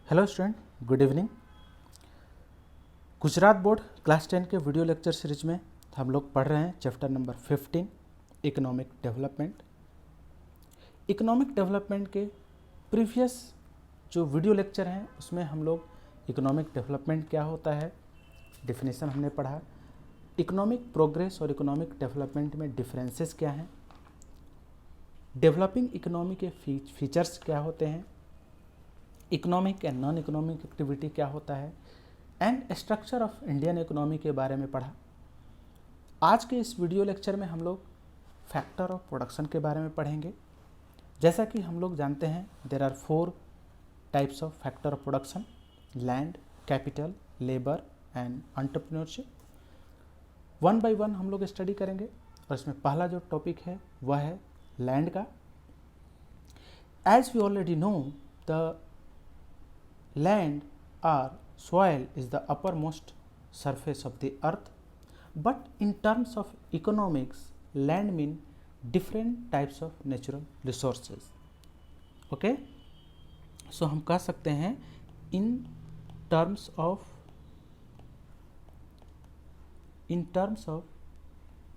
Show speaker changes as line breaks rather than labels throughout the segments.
Hello student, good evening. Gujarat board class 10 के video lecture series में हम लोग पढ़ रहे हैं chapter number 15 economic development. Economic development के प्रीवियस जो वीडियो लेक्चर हैं उसमें हम लोग इकोनॉमिक डेवलपमेंट क्या होता है डेफिनेशन हमने पढ़ा, इकोनॉमिक प्रोग्रेस और इकोनॉमिक डेवलपमेंट में डिफरेंसेस क्या हैं, डेवलपिंग इकोनॉमी के फीचर्स क्या होते हैं, economic and non economic activity क्या होता है and structure of Indian economy के बारे में पढ़ा। आज के इस वीडियो लेक्चर में हम लोग फैक्टर ऑफ प्रोडक्शन के बारे में पढ़ेंगे। जैसा कि हम लोग जानते हैं there are 4 types of factor of production: land, capital, labour and entrepreneurship. One by one हम लोग स्टडी करेंगे और इसमें पहला जो टॉपिक है वह है लैंड का। As we already know the land or soil is the uppermost surface of the earth, but in terms of economics land mean different types of natural resources. Okay, so हम कह सकते हैं in terms of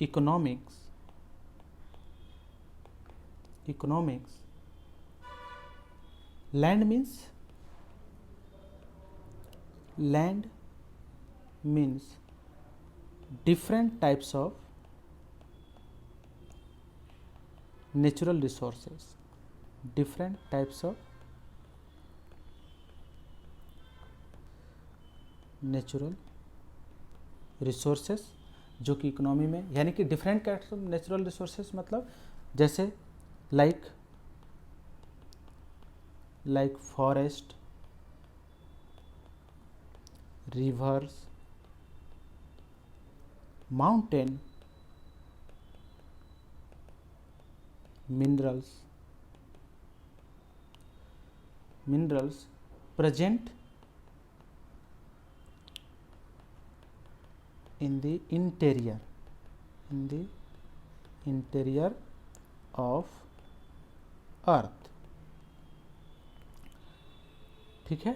economics land means different types of natural resources, different types of natural resources जो कि economy में यानी कि different types of natural resources मतलब जैसे like forest, rivers, mountain, minerals present in the interior of earth। ठीक है,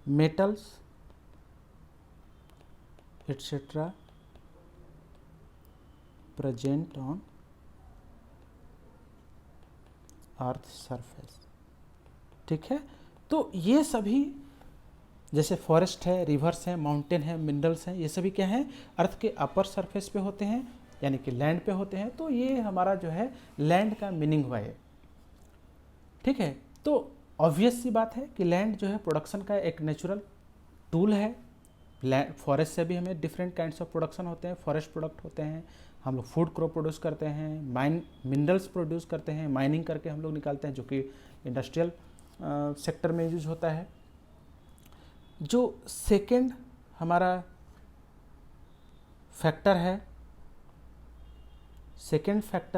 metals etc present on earth surface. ठीक है, तो ये सभी जैसे फॉरेस्ट है, रिवर्स है, माउंटेन है, मिनरल्स हैं, ये सभी क्या हैं अर्थ के अपर सरफेस पे होते हैं यानी कि लैंड पे होते हैं। तो ये हमारा जो है लैंड का मीनिंग हुआ है। ठीक है, तो ऑब्वियस सी बात है कि लैंड जो है प्रोडक्शन का एक नेचुरल टूल है। लैंड फॉरेस्ट से भी हमें डिफरेंट काइंड्स ऑफ प्रोडक्शन होते हैं, फॉरेस्ट प्रोडक्ट होते हैं, हम लोग फूड क्रॉप प्रोड्यूस करते हैं, मिनरल्स प्रोड्यूस करते हैं, माइनिंग करके हम लोग निकालते हैं जो कि इंडस्ट्रियल सेक्टर में यूज होता है। जो सेकेंड हमारा फैक्टर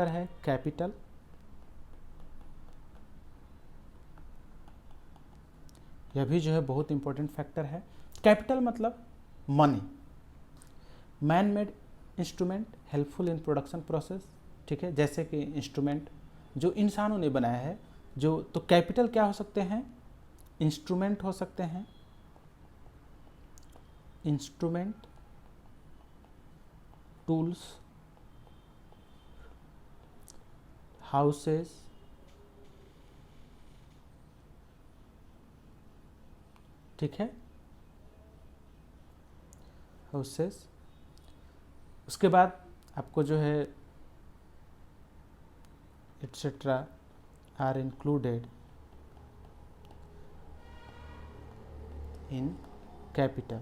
है कैपिटल। यह भी जो है बहुत इंपॉर्टेंट फैक्टर है। कैपिटल मतलब money, man made instrument helpful in production process. ठीक है, जैसे कि इंस्ट्रूमेंट जो इंसानों ने बनाया है जो, तो कैपिटल क्या हो सकते हैं, इंस्ट्रूमेंट हो सकते हैं, इंस्ट्रूमेंट, टूल्स, हाउसेस, ठीक है, हाउसेस। उसके बाद आपको जो है etcetera are included in capital.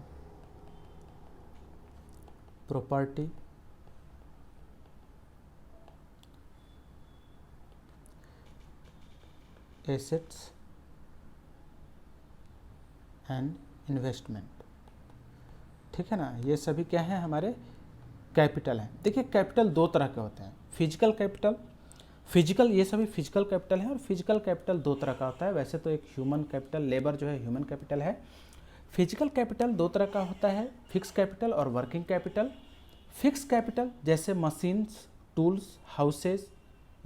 Property, assets and investment. ठीक है ना, ये सभी क्या हैं हमारे कैपिटल हैं। देखिए कैपिटल 2 तरह के होते हैं, फिजिकल कैपिटल, ये सभी फिजिकल कैपिटल हैं और फिजिकल कैपिटल 2 तरह का होता है। वैसे तो एक ह्यूमन कैपिटल, लेबर जो है ह्यूमन कैपिटल है। फिजिकल कैपिटल 2 तरह का होता है, फिक्स कैपिटल और वर्किंग कैपिटल। फिक्स कैपिटल जैसे मशीन्स, टूल्स, हाउसेस,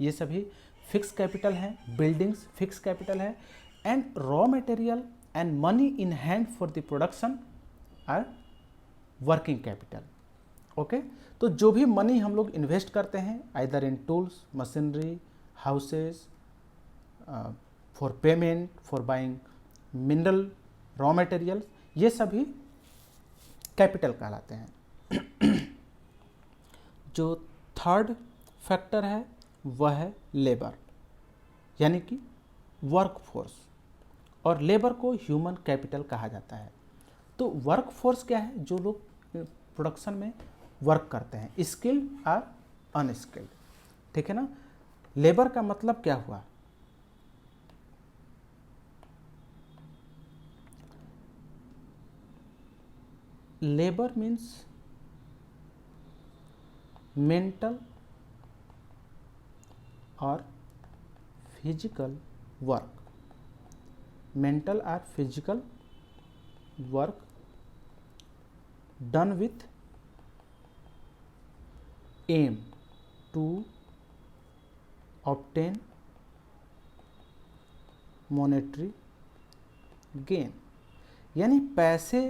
ये सभी फिक्स कैपिटल हैं। बिल्डिंग्स फिक्स कैपिटल है। and raw material and money in hand for the production are working capital. Okay तो जो भी मनी हम लोग इन्वेस्ट करते हैं either in tools, machinery, houses, for payment, for buying mineral, raw material, ये सभी कैपिटल कहलाते हैं। जो थर्ड फैक्टर है वह है लेबर, यानी कि वर्क फोर्स, और लेबर को ह्यूमन कैपिटल कहा जाता है। तो वर्क फोर्स क्या है? जो लोग प्रोडक्शन में वर्क करते हैं, स्किल्ड और अनस्किल्ड, ठीक है ना। लेबर का मतलब क्या हुआ? लेबर मीन्स मेंटल और फिजिकल वर्क, मेंटल और physical work done with aim to obtain monetary gain, यानी पैसे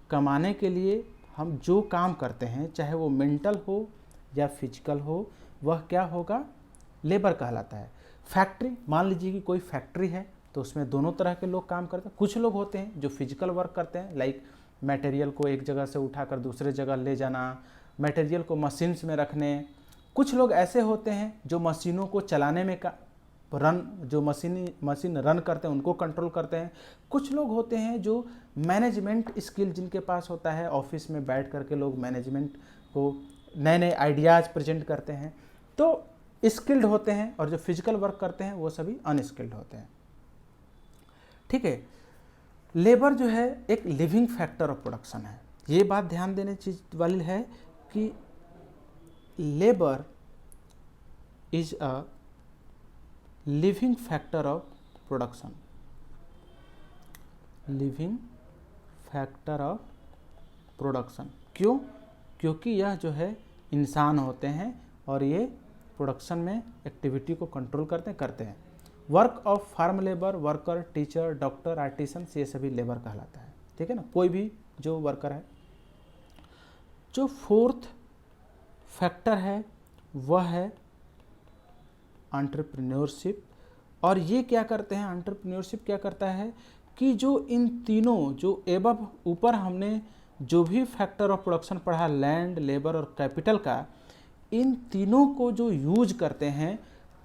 कमाने के लिए हम जो काम करते हैं, चाहे वो मेंटल हो या फिजिकल हो, वह क्या होगा? लेबर कहलाता है। फैक्ट्री, मान लीजिए कि कोई फैक्ट्री है तो उसमें दोनों तरह के लोग काम करते हैं। कुछ लोग होते हैं जो फिजिकल वर्क करते हैं, लाइक मटेरियल को एक जगह से उठाकर दूसरे जगह ले जाना, मटेरियल को मशीन्स में रखने। कुछ लोग ऐसे होते हैं जो मशीनों को चलाने में जो मशीन रन करते हैं उनको कंट्रोल करते हैं। कुछ लोग होते हैं जो मैनेजमेंट स्किल जिनके पास होता है, ऑफिस में बैठ करके लोग मैनेजमेंट को नए नए आइडियाज़ प्रेजेंट करते हैं, तो स्किल्ड होते हैं। और जो फिजिकल वर्क करते हैं वो सभी अनस्किल्ड होते हैं, ठीक है। लेबर जो है एक लिविंग फैक्टर ऑफ प्रोडक्शन है। ये बात ध्यान देने चीज वाली है कि labour is a living factor of production, living factor of production. क्यों? क्योंकि यह जो है इंसान होते हैं और ये प्रोडक्शन में एक्टिविटी को कंट्रोल करते हैं। Work of farm labour, worker, teacher, doctor, artisan, ये सभी लेबर कहलाता है, ठीक है ना, कोई भी जो वर्कर है। जो फोर्थ फैक्टर है वह है एंटरप्रेन्योरशिप। और ये क्या करते हैं? एंटरप्रेन्योरशिप क्या करता है कि जो इन तीनों जो एबव ऊपर हमने जो भी फैक्टर ऑफ प्रोडक्शन पढ़ा, लैंड, लेबर और कैपिटल का, इन तीनों को जो यूज करते हैं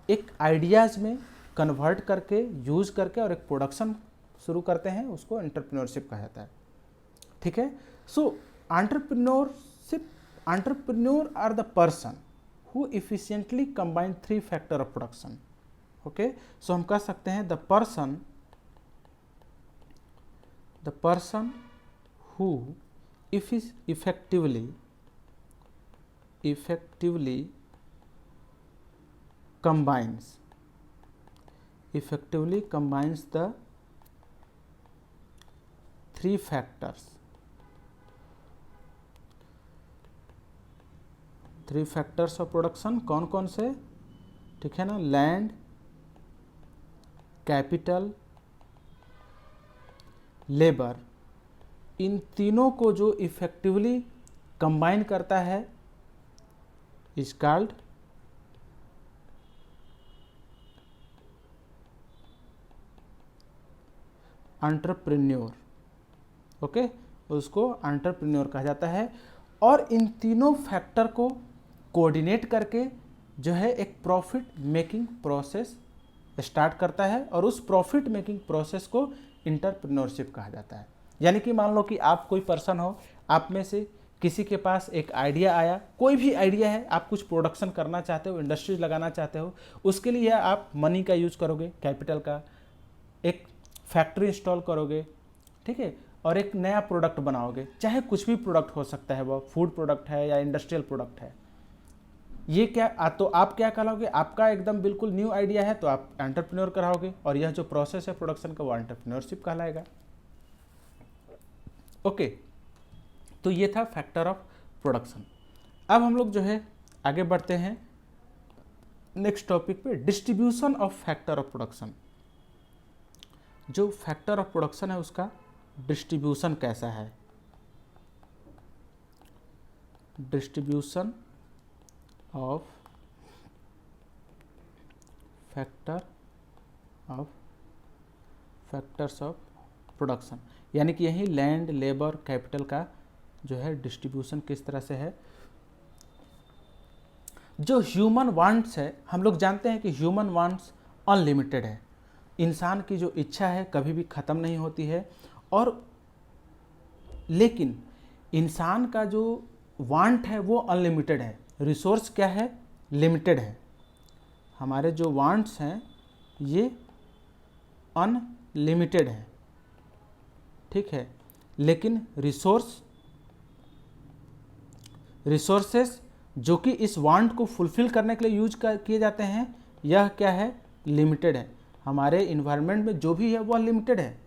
एक आइडियाज़ में कन्वर्ट करके, यूज करके और एक प्रोडक्शन शुरू करते हैं, उसको एंटरप्रेन्योरशिप कहा जाता है, ठीक है। So entrepreneur are the person who efficiently combine three factor of production. Okay, so हम कह सकते हैं the person who effectively combines the three factors of production. कौन कौन से? ठीक है ना, लैंड, कैपिटल, लेबर, इन तीनों को जो इफेक्टिवली कंबाइन करता है इज कॉल्ड एंटरप्रेन्योर। ओके, उसको एंटरप्रेन्योर कहा जाता है। और इन तीनों फैक्टर को कोऑर्डिनेट करके जो है एक प्रॉफिट मेकिंग प्रोसेस स्टार्ट करता है, और उस प्रॉफिट मेकिंग प्रोसेस को एंटरप्रेन्योरशिप कहा जाता है। यानी कि मान लो कि आप कोई पर्सन हो, आप में से किसी के पास एक आइडिया आया, कोई भी आइडिया है, आप कुछ प्रोडक्शन करना चाहते हो, इंडस्ट्रीज लगाना चाहते हो, उसके लिए आप मनी का यूज करोगे, कैपिटल का, एक फैक्ट्री इंस्टॉल करोगे, ठीक है, और एक नया प्रोडक्ट बनाओगे। चाहे कुछ भी प्रोडक्ट हो सकता है, वह फूड प्रोडक्ट है या इंडस्ट्रियल प्रोडक्ट है। ये क्या तो आप क्या कहलाओगे? आपका एकदम बिल्कुल न्यू आइडिया है तो आप एंटरप्रेन्योर कराओगे, और यह जो प्रोसेस है प्रोडक्शन का वो एंटरप्रेन्योरशिप कहलाएगा। ओके, तो ये था फैक्टर ऑफ प्रोडक्शन। अब हम लोग जो है आगे बढ़ते हैं नेक्स्ट टॉपिक पे, distribution of factor of production. जो फैक्टर ऑफ प्रोडक्शन है उसका डिस्ट्रीब्यूशन कैसा है, distribution of factors of production, यानी कि यही लैंड, लेबर, कैपिटल का जो है डिस्ट्रीब्यूशन किस तरह से है। जो ह्यूमन वांट्स है, हम लोग जानते हैं कि ह्यूमन वांट्स अनलिमिटेड है, इंसान की जो इच्छा है कभी भी ख़त्म नहीं होती है, और लेकिन इंसान का जो वांट है वो अनलिमिटेड है, रिसोर्स क्या है, लिमिटेड है। हमारे जो वांट्स हैं ये अनलिमिटेड है, ठीक है, लेकिन रिसोर्सेस जो कि इस वांट को फुलफिल करने के लिए यूज किए जाते हैं, यह क्या है, लिमिटेड है। हमारे इन्वायरमेंट में जो भी है वह लिमिटेड है,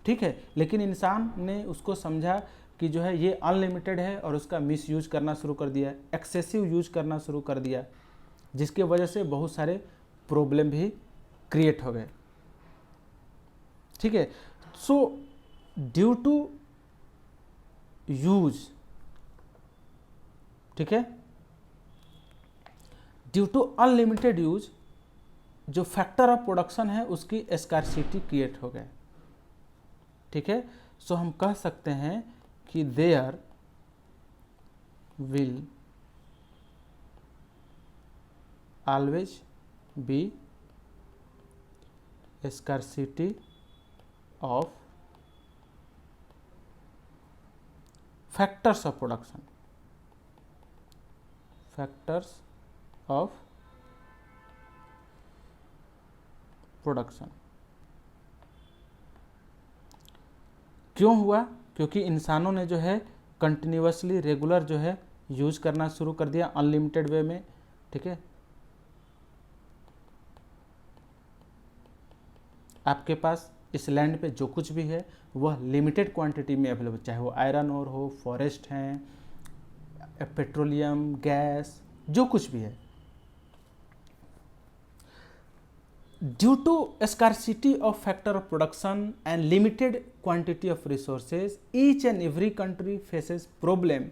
ठीक है, लेकिन इंसान ने उसको समझा कि जो है ये अनलिमिटेड है और उसका मिस यूज करना शुरू कर दिया, एक्सेसिव यूज करना शुरू कर दिया, जिसके वजह से बहुत सारे प्रॉब्लम भी क्रिएट हो गए, ठीक है। सो ड्यू टू यूज, ठीक है, ड्यू टू अनलिमिटेड यूज, जो फैक्टर ऑफ प्रोडक्शन है उसकी स्कार्सिटी क्रिएट हो गए, ठीक है। सो हम कह सकते हैं कि there will always be scarcity of factors of production, factors of production. क्यों हुआ? क्योंकि इंसानों ने जो है कंटिन्यूअसली रेगुलर जो है यूज करना शुरू कर दिया अनलिमिटेड वे में, ठीक है। आपके पास इस लैंड पे जो कुछ भी है वह लिमिटेड क्वांटिटी में अवेलेबल, चाहे वो आयरन ओर हो, फॉरेस्ट हैं, पेट्रोलियम, गैस, जो कुछ भी है। Due to scarcity of factor of production and limited quantity of resources, each and every country faces problem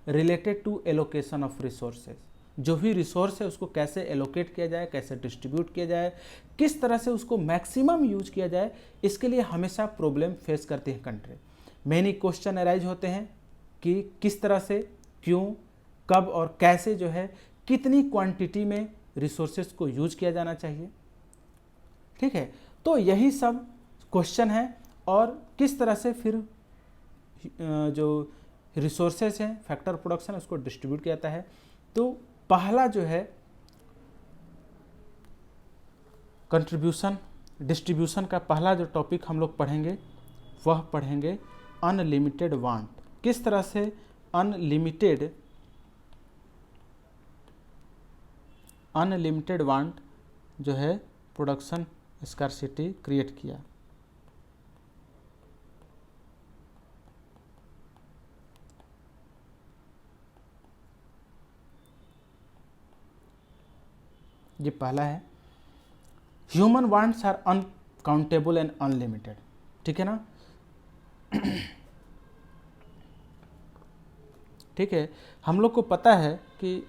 related to allocation of resources। जो भी रिसोर्स है उसको कैसे एलोकेट किया जाए, कैसे डिस्ट्रीब्यूट किया जाए, किस तरह से उसको मैक्सिमम यूज किया जाए, इसके लिए हमेशा प्रॉब्लम फेस करती है कंट्री। मेनी क्वेश्चन अराइज होते हैं कि किस तरह से, क्यों, कब और कैसे जो है कितनी क्वांटिटी में रिसोर्सेज को यूज किया जाना चाहिए, ठीक है। तो यही सब क्वेश्चन है, और किस तरह से फिर जो रिसोर्सेज हैं, फैक्टर प्रोडक्शन, उसको डिस्ट्रीब्यूट किया जाता है। तो पहला जो है कंट्रीब्यूशन डिस्ट्रीब्यूशन का पहला जो टॉपिक हम लोग पढ़ेंगे वह पढ़ेंगे अनलिमिटेड वांट। किस तरह से अनलिमिटेड वांट जो है प्रोडक्शन स्कार्सिटी क्रिएट किया। ये पहला है, human wants are uncountable and unlimited, ठीक है ना। ठीक है, हम लोग को पता है कि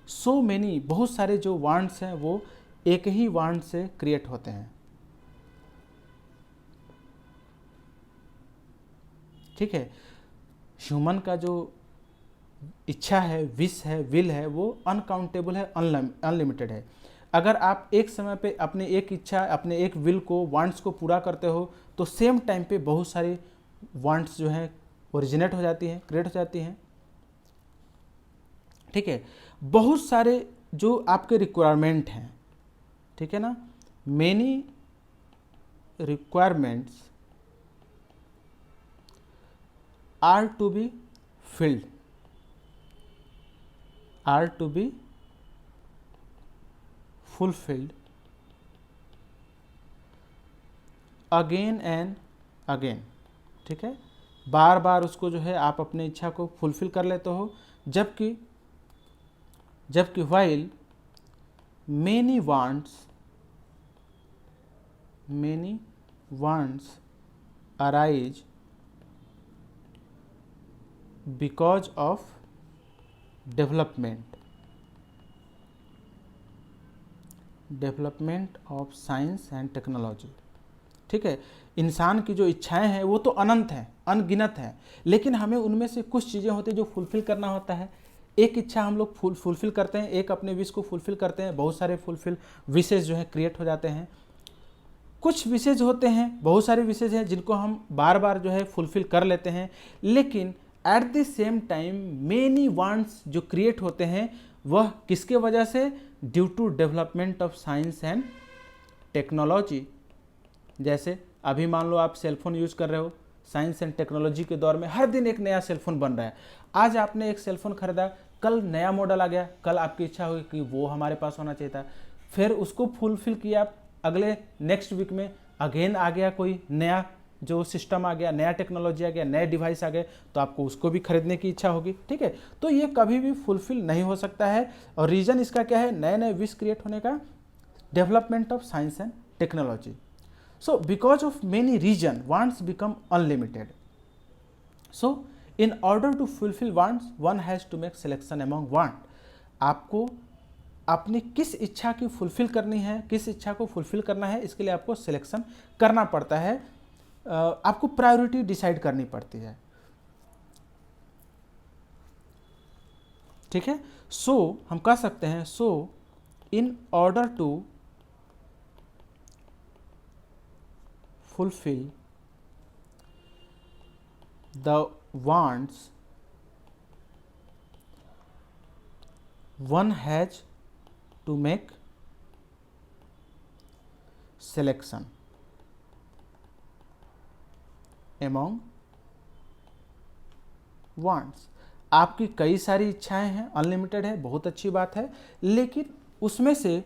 सो मेनी, बहुत सारे जो वांट्स हैं वो एक ही वांट से क्रिएट होते हैं, ठीक है। ह्यूमन का जो इच्छा है, विश है, विल है, वो अनकाउंटेबल है, अनलिमिटेड है। अगर आप एक समय पे अपने एक इच्छा, अपने एक विल को, वांट्स को पूरा करते हो, तो सेम टाइम पे बहुत सारी वांट्स जो हैं ओरिजिनेट हो जाती हैं, क्रिएट हो जाती हैं, ठीक है। बहुत सारे जो आपके रिक्वायरमेंट हैं, ठीक है ना, many requirements are to be filled, are to be fulfilled again and again, ठीक है। बार बार उसको जो है आप अपनी इच्छा को फुलफिल कर लेते हो, जबकि while many wants wants arise because of development of science and technology. ठीक है, इंसान की जो इच्छाएं हैं वो तो अनंत हैं, अनगिनत हैं, लेकिन हमें उनमें से कुछ चीज़ें होती हैं जो फुलफिल करना होता है। एक इच्छा हम लोग फुलफिल करते हैं, एक अपने विश को फुलफिल करते हैं, बहुत सारे फुलफिल विशेष जो है क्रिएट हो जाते हैं। कुछ विशेष होते हैं, बहुत सारे विशेष हैं जिनको हम बार बार जो है फुलफिल कर लेते हैं, लेकिन at the same time many wants जो क्रिएट होते हैं वह किसके वजह से? Due to development of science and technology. जैसे अभी मान लो आप सेलफोन यूज कर रहे हो, साइंस एंड टेक्नोलॉजी के दौर में हर दिन एक नया सेलफोन बन रहा है। आज आपने एक सेलफोन खरीदा, कल नया मॉडल आ गया, कल आपकी इच्छा हुई कि वो हमारे पास होना चाहिए था, फिर उसको फुलफिल किया, अगले नेक्स्ट वीक में अगेन आ गया कोई नया जो सिस्टम आ गया, नया टेक्नोलॉजी आ गया, नए डिवाइस आ गए, तो आपको उसको भी खरीदने की इच्छा होगी। ठीक है, तो ये कभी भी फुलफिल नहीं हो सकता है, और रीज़न इसका क्या है? नए नए विश क्रिएट होने का, development of science and technology. So because of many reason wants become unlimited. So in order to fulfil wants one has to make selection among want. आपको अपनी किस इच्छा की फुलफिल करनी है, किस इच्छा को फुलफिल करना है, इसके लिए आपको सिलेक्शन करना पड़ता है, आपको प्रायोरिटी डिसाइड करनी पड़ती है। ठीक है, सो हम कह सकते हैं, so in order to fulfil the wants one has to make selection among wants. आपकी कई सारी इच्छाएं हैं, अनलिमिटेड है, बहुत अच्छी बात है, लेकिन उसमें से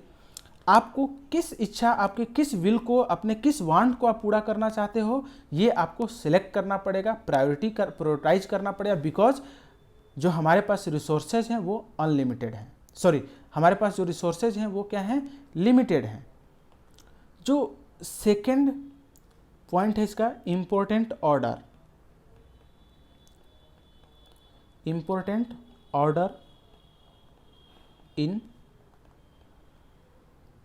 आपको किस इच्छा, आपके किस विल को, अपने किस वांट को आप पूरा करना चाहते हो, ये आपको सिलेक्ट करना पड़ेगा, प्रायोरिटाइज करना पड़ेगा, बिकॉज जो हमारे पास रिसोर्सेज हैं वो अनलिमिटेड हैं, सॉरी हमारे पास जो रिसोर्सेज हैं वो क्या हैं? लिमिटेड हैं। जो सेकेंड पॉइंट है इसका, important order, important order in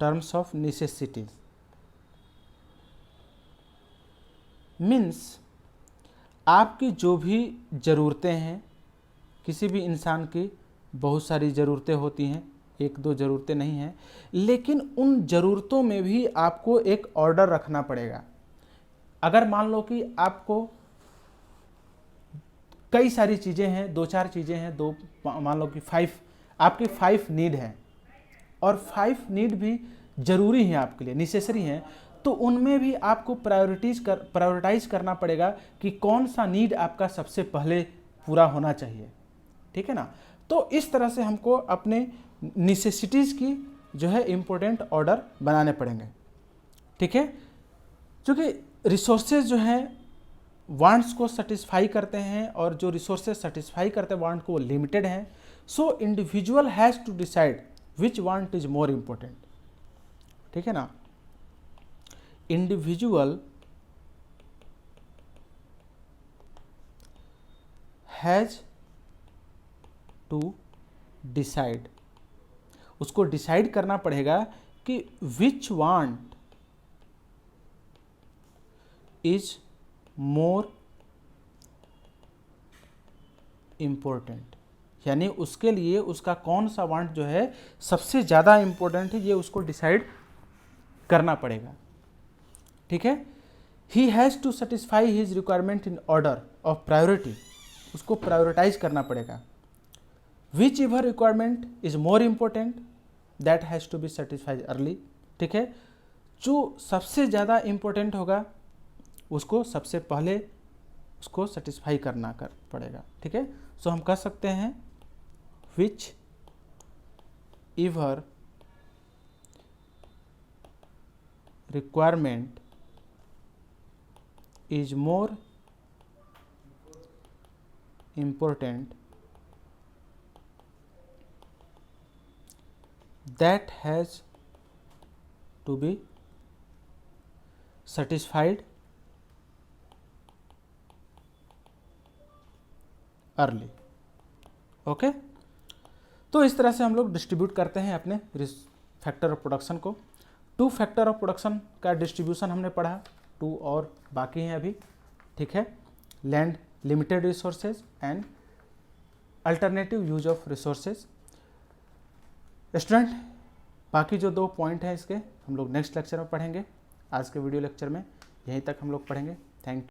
terms of necessities, means आपकी जो भी ज़रूरतें हैं, किसी भी इंसान की बहुत सारी ज़रूरतें होती हैं, एक दो ज़रूरतें नहीं हैं, लेकिन उन ज़रूरतों में भी आपको एक ऑर्डर रखना पड़ेगा। अगर मान लो कि आपको कई सारी चीज़ें हैं, दो चार चीज़ें हैं, दो मान लो कि आपके 5 नीड हैं, और 5 नीड भी ज़रूरी हैं आपके लिए, नेसेसरी हैं, तो उनमें भी आपको प्रायोरिटाइज करना पड़ेगा कि कौन सा नीड आपका सबसे पहले पूरा होना चाहिए। ठीक है ना, तो इस तरह से हमको अपने नेसेसिटीज़ की जो है इम्पोर्टेंट ऑर्डर बनाने पड़ेंगे। ठीक है, क्योंकि रिसोर्सेज जो हैं वांट्स को सेटिस्फाई करते हैं, और जो रिसोर्सेज सेटिस्फाई करते हैं वांट को वो लिमिटेड हैं। So individual has to decide which want is more important. ठीक है ना, इंडिविजुअल हैज़ टू डिसाइड, उसको डिसाइड करना पड़ेगा कि which want is more important, यानी उसके लिए उसका कौन सा वांट जो है सबसे ज़्यादा इम्पोर्टेंट है, ये उसको डिसाइड करना पड़ेगा। ठीक है, he has to satisfy his requirement in order of priority, उसको प्रायोरिटाइज करना पड़ेगा। Whichever requirement is more important that has to be satisfied early. ठीक है, जो सबसे ज़्यादा इम्पोर्टेंट होगा उसको सबसे पहले उसको सेटिस्फाई करना पड़ेगा। ठीक है, सो हम कह सकते हैं which ever requirement is more important that has to be satisfied early. Okay, तो इस तरह से हम लोग डिस्ट्रीब्यूट करते हैं अपने फैक्टर ऑफ प्रोडक्शन को। 2 फैक्टर ऑफ प्रोडक्शन का डिस्ट्रीब्यूशन हमने पढ़ा, 2 और बाकी हैं अभी, ठीक है। Land limited resources and alternative use of resources. Student, बाकी जो 2 पॉइंट हैं इसके हम लोग नेक्स्ट लेक्चर में पढ़ेंगे। आज के वीडियो लेक्चर में यहीं तक हम लोग पढ़ेंगे।